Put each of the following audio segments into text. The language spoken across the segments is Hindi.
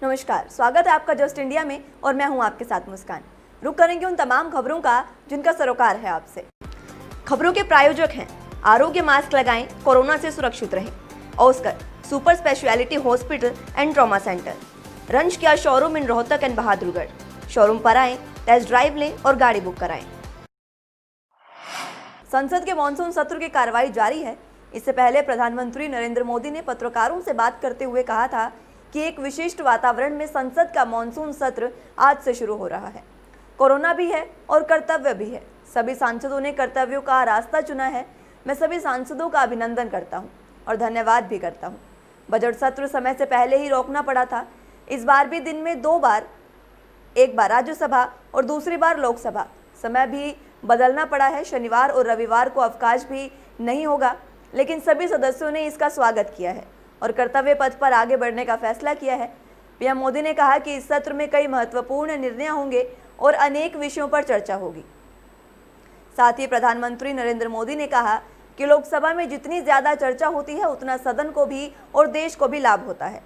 नमस्कार, स्वागत है आपका जस्ट इंडिया में और मैं हूं आपके साथ मुस्कान। रुक करेंगे उन तमाम खबरों का जिनका सरोकार है आपसे। खबरों के प्रायोजक हैं आरोग्य मास्क लगाएं, कोरोना से सुरक्षित रहें। Oscar super speciality hospital and trauma centre, रंज किया showroom in Rohtak and Bahadurgarh. Showroom पर आएं, टेस्ट ड्राइव लें और गाड़ी बुक कराएं। संसद के मानसून सत्र की कार्रवाई जारी है। इससे पहले प्रधानमंत्री नरेंद्र मोदी ने पत्रकारों से बात करते हुए कहा था कि एक विशिष्ट वातावरण में संसद का मानसून सत्र आज से शुरू हो रहा है। कोरोना भी है और कर्तव्य भी है। सभी सांसदों ने कर्तव्यों का रास्ता चुना है। मैं सभी सांसदों का अभिनंदन करता हूं और धन्यवाद भी करता हूं। बजट सत्र समय से पहले ही रोकना पड़ा था। इस बार भी दिन में 2 बार, एक बार राज्यसभा और दूसरी बार लोकसभा, समय भी बदलना पड़ा है। शनिवार और रविवार को अवकाश भी नहीं होगा, लेकिन सभी सदस्यों ने इसका स्वागत किया है और कर्तव्य पथ पर आगे बढ़ने का फैसला किया है। पीएम मोदी ने कहा कि इस सत्र में कई महत्वपूर्ण निर्णय होंगे और अनेक विषयों पर चर्चा होगी। साथ ही प्रधानमंत्री नरेंद्र मोदी ने कहा कि लोकसभा में जितनी ज्यादा चर्चा होती है उतना सदन को भी और देश को भी लाभ होता है।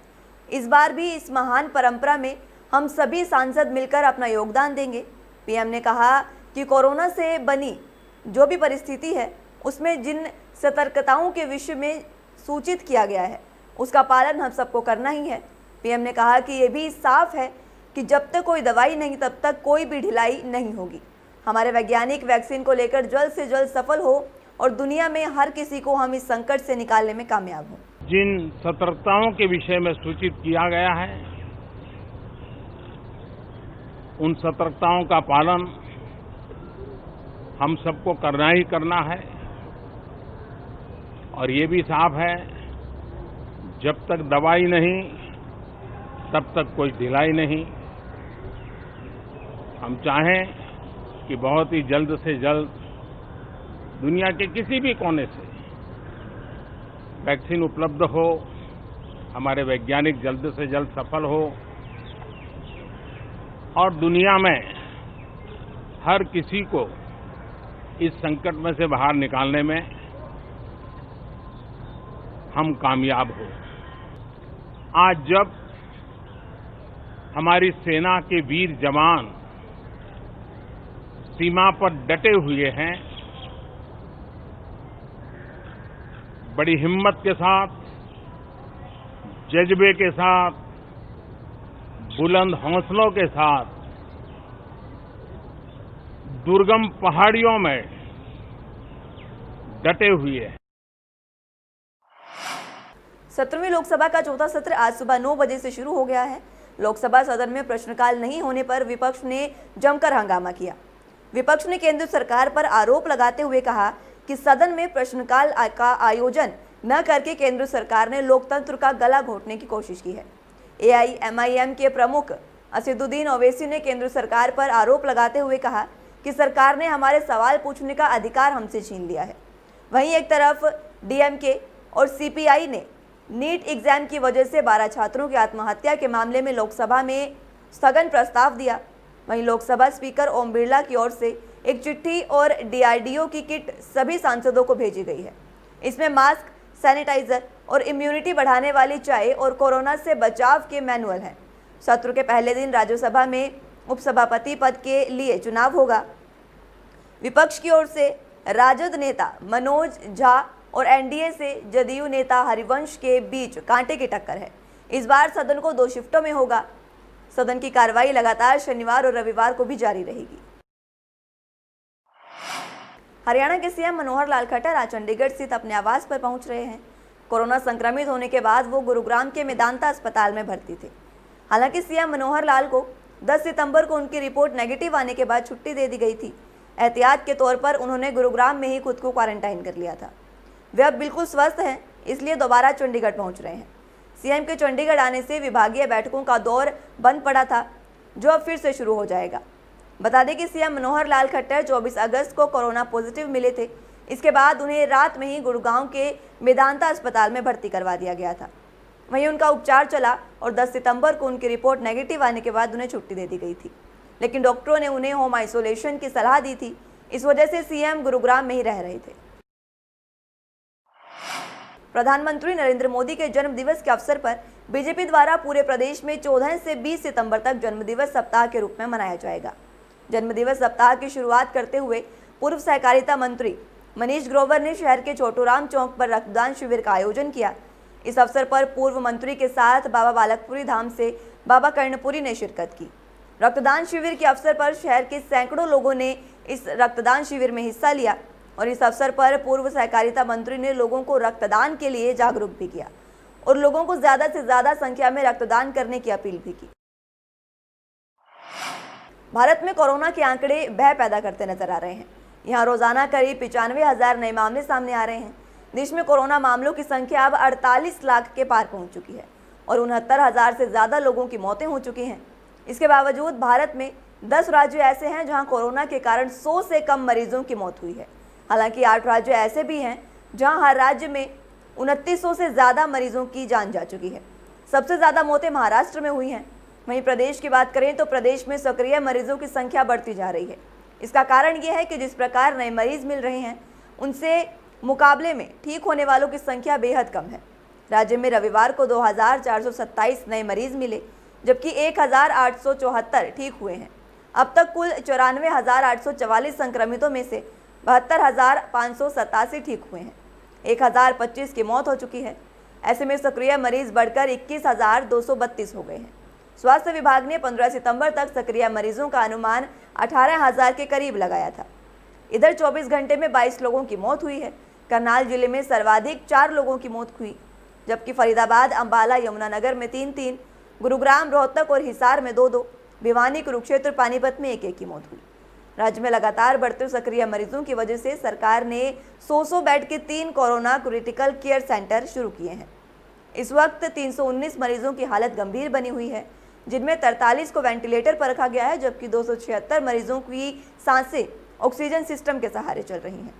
इस बार भी इस महान परंपरा में हम सभी सांसद मिलकर अपना योगदान देंगे। पीएम ने कहा कि कोरोना से बनी जो भी परिस्थिति है उसमें जिन सतर्कताओं के विषय में सूचित किया गया है उसका पालन हम सबको करना ही है। पीएम ने कहा कि ये भी साफ है कि जब तक कोई दवाई नहीं तब तक कोई भी ढिलाई नहीं होगी। हमारे वैज्ञानिक वैक्सीन को लेकर जल्द से जल्द सफल हो और दुनिया में हर किसी को हम इस संकट से निकालने में कामयाब हों। जिन सतर्कताओं के विषय में सूचित किया गया है उन सतर्कताओं का पालन हम सबको करना ही करना है। और ये भी साफ है, जब तक दवाई नहीं तब तक कोई ढिलाई नहीं। हम चाहें कि बहुत ही जल्द से जल्द दुनिया के किसी भी कोने से वैक्सीन उपलब्ध हो, हमारे वैज्ञानिक जल्द से जल्द सफल हो और दुनिया में हर किसी को इस संकट में से बाहर निकालने में हम कामयाब हो। आज जब हमारी सेना के वीर जवान सीमा पर डटे हुए हैं, बड़ी हिम्मत के साथ, जज्बे के साथ, बुलंद हौसलों के साथ दुर्गम पहाड़ियों में डटे हुए हैं। 17वीं लोकसभा का चौथा सत्र आज सुबह 9 बजे से शुरू हो गया है। लोकसभा सदन में प्रश्नकाल नहीं होने पर विपक्ष ने जमकर हंगामा किया। विपक्ष ने केंद्र सरकार पर आरोप लगाते हुए कहा कि सदन में प्रश्नकाल का आयोजन न करके केंद्र सरकार ने लोकतंत्र का गला घोटने की कोशिश की है। एआईएमआईएम के प्रमुख असदुद्दीन ओवैसी ने केंद्र सरकार पर आरोप लगाते हुए कहा कि सरकार ने हमारे सवाल पूछने का अधिकार हमसे छीन लिया है। वहीं एक तरफ डीएमके और सीपीआई ने नीट एग्जाम की वजह से 12 छात्रों की आत्महत्या के मामले में लोकसभा में स्थगन प्रस्ताव दिया। वहीं लोकसभा स्पीकर ओम बिरला की ओर से एक चिट्ठी और डीआरडीओ की किट सभी सांसदों को भेजी गई है। इसमें मास्क, सैनिटाइजर और इम्यूनिटी बढ़ाने वाली चाय और कोरोना से बचाव के मैनुअल हैं। सत्र के पहले दिन राज्यसभा में उपसभापति पद के लिए चुनाव होगा। विपक्ष की ओर से राजद नेता मनोज झा और एनडीए से जदयू नेता हरिवंश के बीच कांटे की टक्कर है। इस बार सदन को 2 शिफ्टों में होगा। सदन की कार्रवाई लगातार शनिवार और रविवार को भी जारी रहेगी। हरियाणा के सीएम मनोहर लाल खट्टर आज चंडीगढ़ स्थित अपने आवास पर पहुंच रहे हैं। कोरोना संक्रमित होने के बाद वो गुरुग्राम के मेदांता अस्पताल में भर्ती थे। हालांकि सीएम मनोहर लाल को 10 सितंबर को उनकी रिपोर्ट नेगेटिव आने के बाद छुट्टी दे दी गई थी। एहतियात के तौर पर उन्होंने गुरुग्राम में ही खुद को क्वारंटाइन कर लिया था। वे अब बिल्कुल स्वस्थ हैं, इसलिए दोबारा चंडीगढ़ पहुंच रहे हैं। सीएम के चंडीगढ़ आने से विभागीय बैठकों का दौर बंद पड़ा था, जो अब फिर से शुरू हो जाएगा। बता दें कि सीएम मनोहर लाल खट्टर 24 अगस्त को कोरोना पॉजिटिव मिले थे। इसके बाद उन्हें रात में ही गुड़गांव के मेदांता अस्पताल में भर्ती करवा दिया गया था। वहीं उनका उपचार चला और 10 सितंबर को उनकी रिपोर्ट नेगेटिव आने के बाद उन्हें छुट्टी दे दी गई थी, लेकिन डॉक्टरों ने उन्हें होम आइसोलेशन की सलाह दी थी। इस वजह से सीएम गुरुग्राम में ही रह रहे थे। प्रधानमंत्री नरेंद्र मोदी के जन्म दिवस के अवसर पर बीजेपी द्वारा पूरे प्रदेश में 14 से 20 सितंबर तक जन्मदिवस सप्ताह के रूप में मनाया जाएगा। जन्मदिवस सप्ताह की शुरुआत करते हुए पूर्व सहकारिता मंत्री मनीष ग्रोवर ने शहर के छोटूराम चौक पर रक्तदान शिविर का आयोजन किया। इस अवसर पर पूर्व मंत्री के साथ बाबा बालकपुरी धाम से बाबा कर्णपुरी ने शिरकत की। रक्तदान शिविर के अवसर पर शहर के सैकड़ों लोगों ने इस रक्तदान शिविर में हिस्सा लिया और इस अवसर पर पूर्व सहकारिता मंत्री ने लोगों को रक्तदान के लिए जागरूक भी किया और लोगों को ज्यादा से ज्यादा संख्या में रक्तदान करने की अपील भी की। भारत में कोरोना के आंकड़े भय पैदा करते नजर आ रहे हैं। यहाँ रोजाना करीब 95,000 नए मामले सामने आ रहे हैं। देश में कोरोना मामलों की संख्या अब 48 लाख के पार पहुंच चुकी है और 69,000 से ज्यादा लोगों की मौतें हो चुकी हैं। इसके बावजूद भारत में 10 राज्य ऐसे हैं जहां कोरोना के कारण 100 से कम मरीजों की मौत हुई है। हालांकि 8 राज्य ऐसे भी हैं जहां हर राज्य में 2900 से ज्यादा मरीजों की जान जा चुकी है। सबसे ज्यादा मौतें महाराष्ट्र में हुई हैं। वहीं प्रदेश की बात करें तो प्रदेश में सक्रिय मरीजों की संख्या बढ़ती जा रही है। इसका कारण यह है कि जिस प्रकार नए मरीज मिल रहे हैं उनसे मुकाबले में ठीक होने वालों की संख्या बेहद कम है। राज्य में रविवार को 2,427 नए मरीज मिले जबकि 1,874 ठीक हुए हैं। अब तक कुल 94,844 संक्रमितों में से 72,587 ठीक हुए हैं। 1,025 की मौत हो चुकी है। ऐसे में सक्रिय मरीज बढ़कर 21,232 हो गए हैं। स्वास्थ्य विभाग ने 15 सितंबर तक सक्रिय मरीजों का अनुमान 18,000 के करीब लगाया था। इधर 24 घंटे में 22 लोगों की मौत हुई है। करनाल जिले में सर्वाधिक 4 लोगों की मौत हुई, जबकि फरीदाबाद, अंबाला, यमुनानगर में 3-3, गुरुग्राम, रोहतक और हिसार में 2-2, भिवानी, कुरुक्षेत्र, पानीपत में 1-1 की मौत हुई। राज्य में लगातार बढ़ते सक्रिय मरीजों की वजह से सरकार ने 100 बेड के 3 कोरोना क्रिटिकल केयर सेंटर शुरू किए हैं। इस वक्त 319 मरीजों की हालत गंभीर बनी हुई है, जिनमें 43 को वेंटिलेटर पर रखा गया है, जबकि 276 मरीजों की सांसें ऑक्सीजन सिस्टम के सहारे चल रही हैं।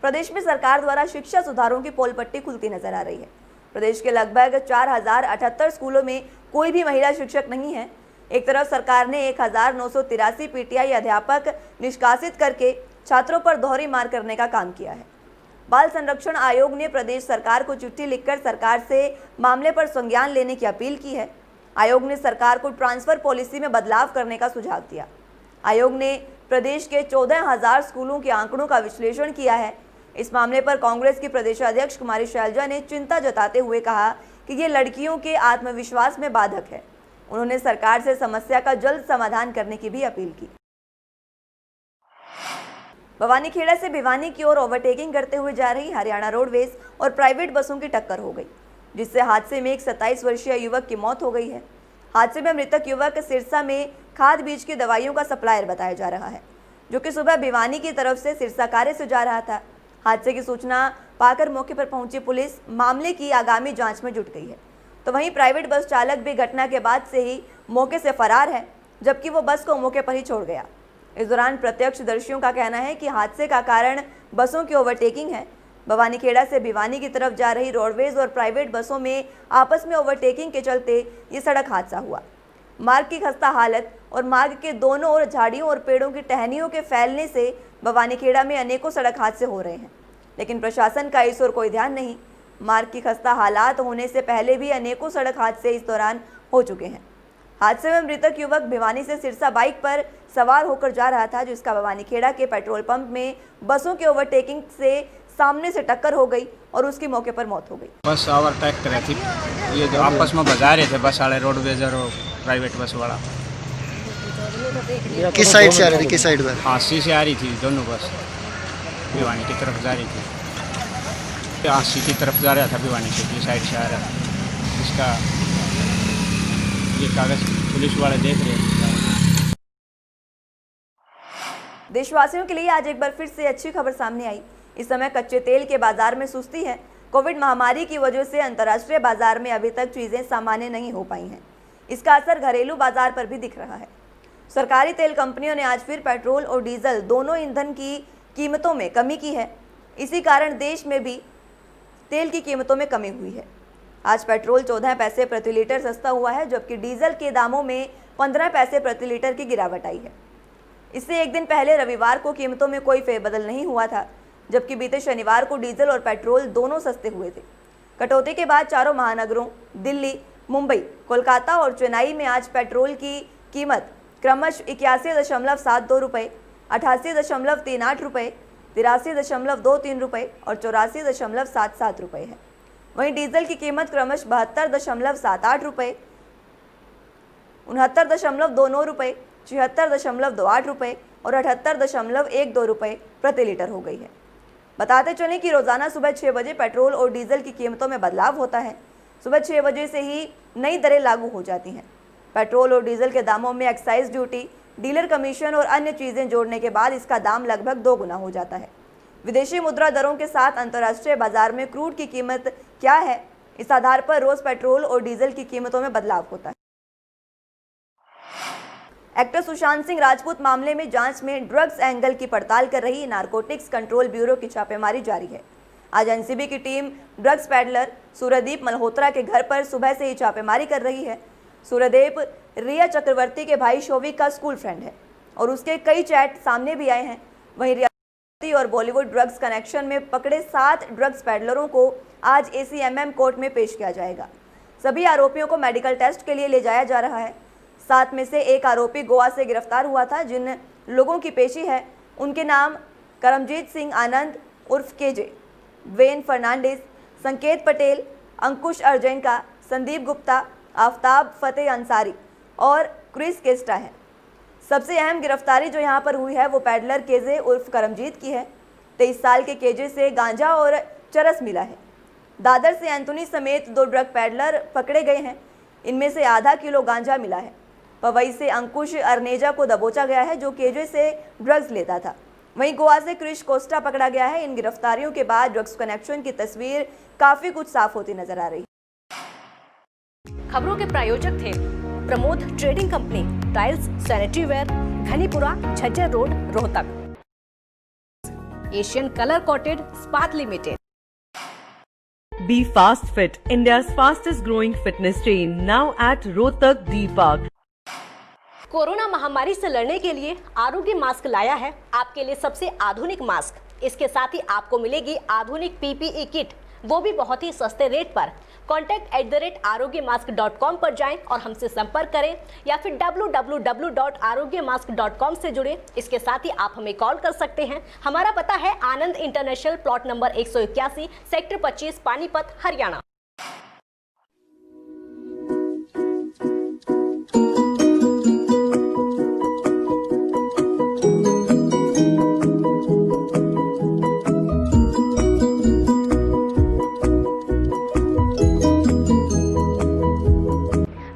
प्रदेश में सरकार द्वारा शिक्षा सुधारों की पोल पट्टी खुलती नजर आ रही है। प्रदेश के लगभग 4,078 स्कूलों में कोई भी महिला शिक्षक नहीं है। एक तरफ सरकार ने 1,983 पीटीआई अध्यापक निष्कासित करके छात्रों पर दोहरी मार करने का काम किया है। बाल संरक्षण आयोग ने प्रदेश सरकार को चिट्ठी लिखकर सरकार से मामले पर संज्ञान लेने की अपील की है। आयोग ने सरकार को ट्रांसफर पॉलिसी में बदलाव करने का सुझाव दिया। आयोग ने प्रदेश के 14,000 स्कूलों के आंकड़ों का विश्लेषण किया है। इस मामले पर कांग्रेस की प्रदेशाध्यक्ष कुमारी शैलजा ने चिंता जताते हुए कहा कि ये लड़कियों के आत्मविश्वास में बाधक है। उन्होंने सरकार से समस्या का जल्द समाधान करने की भी अपील की। भवानीखेड़ा से भिवानी की ओर ओवरटेकिंग करते हुए जा रही हरियाणा रोडवेज और प्राइवेट बसों की टक्कर हो गई, जिससे हादसे में एक 27 वर्षीय युवक की मौत हो गई है। हादसे में मृतक युवक सिरसा में खाद बीज की दवाइयों का सप्लायर बताया जा रहा है, जो कि सुबह भिवानी की तरफ से सिरसा कार्य से जा रहा था। हादसे की सूचना पाकर मौके पर पहुंची पुलिस मामले की आगामी जांच में जुट गई है। तो वहीं प्राइवेट बस चालक भी घटना के बाद से ही मौके से फरार है, जबकि वो बस को मौके पर ही छोड़ गया। इस दौरान प्रत्यक्षदर्शियों का कहना है कि हादसे का कारण बसों की ओवरटेकिंग है। भवानीखेड़ा से भिवानी की तरफ जा रही रोडवेज और प्राइवेट बसों में आपस में ओवरटेकिंग के चलते ये सड़क हादसा हुआ। मार्ग की खस्ता हालत और मार्ग के दोनों ओर झाड़ियों और पेड़ों की टहनियों के फैलने से भवानीखेड़ा में अनेकों सड़क हादसे हो रहे हैं, लेकिन प्रशासन का इस ओर कोई ध्यान नहीं। मार्ग की खस्ता हालात होने से पहले भी अनेकों सड़क हादसे इस दौरान हो चुके हैं। हादसे में मृतक युवक भिवानी से सिरसा बाइक पर सवार होकर जा रहा था, जिसका भवानीखेड़ा के पेट्रोल पंप में बसों के ओवरटेकिंग से सामने से टक्कर हो गई और उसकी मौके पर मौत हो गई। बस ओवरटेक कर रही थी, ये जो आपस में बजा रहे थे बस वाले, रोडवेज और प्राइवेट बस वाला। किस साइड से आ रही थी, किस साइड पर? हांसी से आ रही थी दोनों बस, भिवानी की तरफ जा रही थी। हांसी की तरफ जा रहा था, भिवानी की साइड से आ रहा था। इसका ये कागज पुलिस वाले देख रहे हैं। देशवासियों के लिए आज एक बार फिर से अच्छी खबर सामने आई। इस समय कच्चे तेल के बाजार में सुस्ती है। कोविड महामारी की वजह से अंतर्राष्ट्रीय बाजार में अभी तक चीजें सामान्य नहीं हो पाई हैं। इसका असर घरेलू बाजार पर भी दिख रहा है। सरकारी तेल कंपनियों ने आज फिर पेट्रोल और डीजल दोनों ईंधन की कीमतों में कमी की है। इसी कारण देश में भी तेल की कीमतों में कमी हुई है। आज पेट्रोल 14 पैसे प्रति लीटर सस्ता हुआ है, जबकि डीजल के दामों में 15 पैसे प्रति लीटर की गिरावट आई है। इससे एक दिन पहले रविवार को कीमतों में कोई फेरबदल नहीं हुआ था, जबकि बीते शनिवार को डीजल और पेट्रोल दोनों सस्ते हुए थे। कटौती के बाद चारों महानगरों दिल्ली, मुंबई, कोलकाता और चेन्नई में आज पेट्रोल की कीमत क्रमशः 81.72 रुपये, 88.38 रुपये, 83.23 रुपये और 84.77 रुपये है। वहीं डीजल की कीमत क्रमशः 72.78 रुपये, 69.29 रुपये, 76.28 रुपये और 78.12 रुपये प्रति लीटर हो गई है। बताते चलें कि रोजाना सुबह 6 बजे पेट्रोल और डीजल की कीमतों में बदलाव होता है। सुबह 6 बजे से ही नई दरें लागू हो जाती हैं। पेट्रोल और डीजल के दामों में एक्साइज ड्यूटी, डीलर कमीशन और अन्य चीजें जोड़ने के बाद इसका दाम लगभग 2 गुना हो जाता है। विदेशी मुद्रा दरों के साथ अंतर्राष्ट्रीय बाजार में क्रूड की कीमत क्या है, इस आधार पर रोज पेट्रोल और डीजल की कीमतों में बदलाव होता है। एक्टर सुशांत सिंह राजपूत मामले में जांच में ड्रग्स एंगल की पड़ताल कर रही नारकोटिक्स कंट्रोल ब्यूरो की छापेमारी जारी है। आज एनसीबी की team drugs peddler Suryadeep Malhotra के घर पर सुबह से ही छापेमारी कर रही है। सूर्यदीप रिया चक्रवर्ती के भाई शोविक का स्कूल फ्रेंड है और उसके कई चैट सामने भी आए हैं। वहीं रिया और बॉलीवुड ड्रग्स कनेक्शन में पकड़े 7 ड्रग्स पैडलरों को आज ACMM कोर्ट में पेश किया जाएगा। सभी आरोपियों को मेडिकल टेस्ट के लिए ले जाया जा रहा है। 7 में से एक आरोपी गोवा से गिरफ्तार हुआ था। जिन लोगों की पेशी है उनके नाम करमजीत सिंह आनंद उर्फ केजे, वेन फर्नांडिस, संकेत पटेल, अंकुश अर्जैनका, संदीप गुप्ता, आफ्ताब फतेह अंसारी और क्रिस केस्टा है। सबसे अहम गिरफ्तारी जो यहाँ पर हुई है वो पैडलर केजे उर्फ करमजीत की है। 23 साल के केजे से गांजा और चरस मिला है। दादर से एंथोनी समेत 2 ड्रग पैडलर पकड़े गए हैं। इनमें से आधा किलो गांजा मिला है। पवई से अंकुश अर्नेजा को दबोचा गया है जो केजे से ड्रग्स लेता था। वहीं गोवा से क्रिश कोस्टा पकड़ा गया है। इन गिरफ्तारियों के बाद ड्रग्स कनेक्शन की तस्वीर काफी कुछ साफ होती नजर आ रही है। खबरों के प्रायोजक थे Pramod trading company, tiles, sanitary ware, Ghanipura, Jhajjar road, Rohtak. Asian colour coated स्पात limited. Be Fast Fit, India's fastest growing fitness chain, now at Rohtak D Park. Corona महामारी से लड़ने के लिए आरोग्य मास्क लाया है आपके लिए सबसे आधुनिक मास्क। इसके साथ ही आपको मिलेगी आधुनिक PPE किट, वो भी बहुत ही सस्ते रेट पर। contact@arogyamask.com पर जाएं और हमसे संपर्क करें या फिर www.arogyamask.com से जुड़ें। इसके साथ ही आप हमें कॉल कर सकते हैं। हमारा पता है Anand international, plot number 181, sector 25, Panipat, Haryana.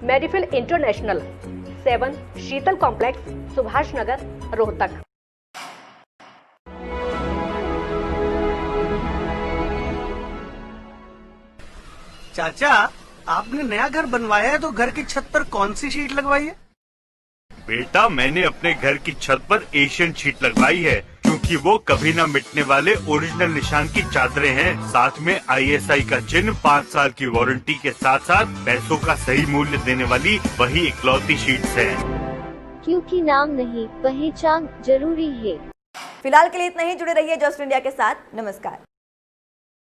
Medifil international, 7 Sheetal complex, Subhash Nagar, Rohtak. चाचा, आपने नया घर बनवाया है तो घर की छत पर कौन सी शीट लगवाई है? बेटा, मैंने अपने घर की छत पर एशियन शीट लगवाई है क्योंकि वो कभी न मिटने वाले ओरिजिनल निशान की चादरें हैं। साथ में ISI का चिन्ह, 5 साल की वारंटी के साथ साथ पैसों का सही मूल्य देने वाली वही इकलौती शीट्स है। क्योंकि नाम नहीं, पहचान जरूरी है। फिलहाल के लिए इतना ही। जुड़े रहिए जस्ट इंडिया के साथ। नमस्कार।